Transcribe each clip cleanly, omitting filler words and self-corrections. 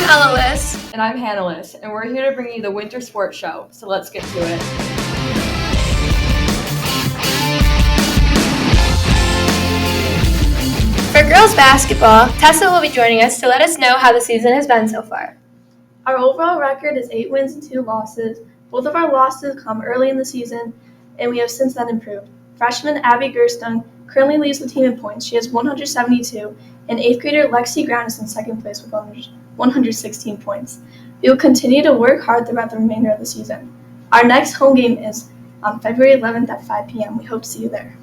I'm Ella Liss. And I'm Hannah Liss, and we're here to bring you the Winter Sports Show, so let's get to it. For girls basketball, Tessa will be joining us to let us know how the season has been so far. Our overall record is 8 wins and 2 losses. Both of our losses come early in the season, and we have since then improved. Freshman Abby Gerstung currently leads the team in points. She has 172, and 8th grader Lexi Brown is in second place with 116 points. We will continue to work hard throughout the remainder of the season. Our next home game is on February 11th at 5 p.m. We hope to see you there.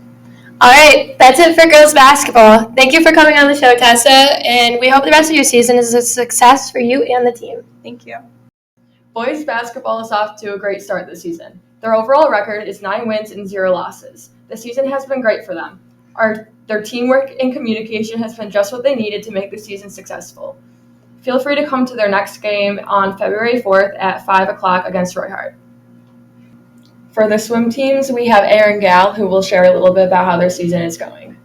All right, that's it for girls basketball. Thank you for coming on the show, Tessa, and we hope the rest of your season is a success for you and the team. Thank you. Boys basketball is off to a great start this season. Their overall record is 9 wins and 0 losses. The season has been great for them. Their teamwork and communication has been just what they needed to make the season successful. Feel free to come to their next game on February 4th at 5 o'clock against Roy Hart. For the swim teams, we have Aaron Gall, who will share a little bit about how their season is going.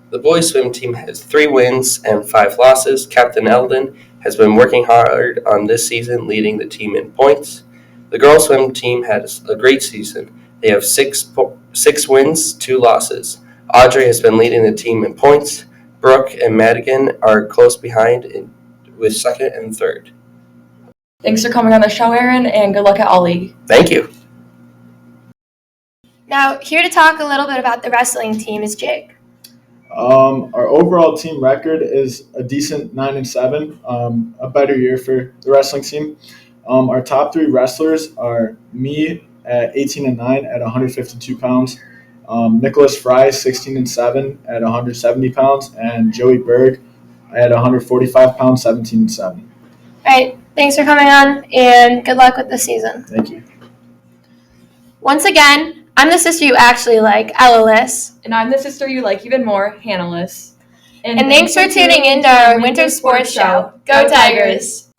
The boys swim team has 3 wins and 5 losses. Captain Eldon has been working hard on this season, leading the team in points. The girls swim team has a great season. They have 6 wins, 2 losses. Audrey has been leading the team in points. Brooke and Madigan are close behind with 2nd and 3rd. Thanks for coming on the show, Aaron, and good luck at All League. Thank you. Now, here to talk a little bit about the wrestling team is Jake. Our overall team record is a decent 9-7, a better year for the wrestling team. Our top 3 wrestlers are me at 18-9 at 152 pounds, Nicholas Fry 16-7 at 170 pounds, and Joey Berg at 145 pounds, 17-7. All right, thanks for coming on, and good luck with the season. Thank you. Once again, I'm the sister you actually like, Ella Liss. And I'm the sister you like even more, Hannah Liss. And thanks for tuning in to our Winter Sports Show. Go Tigers!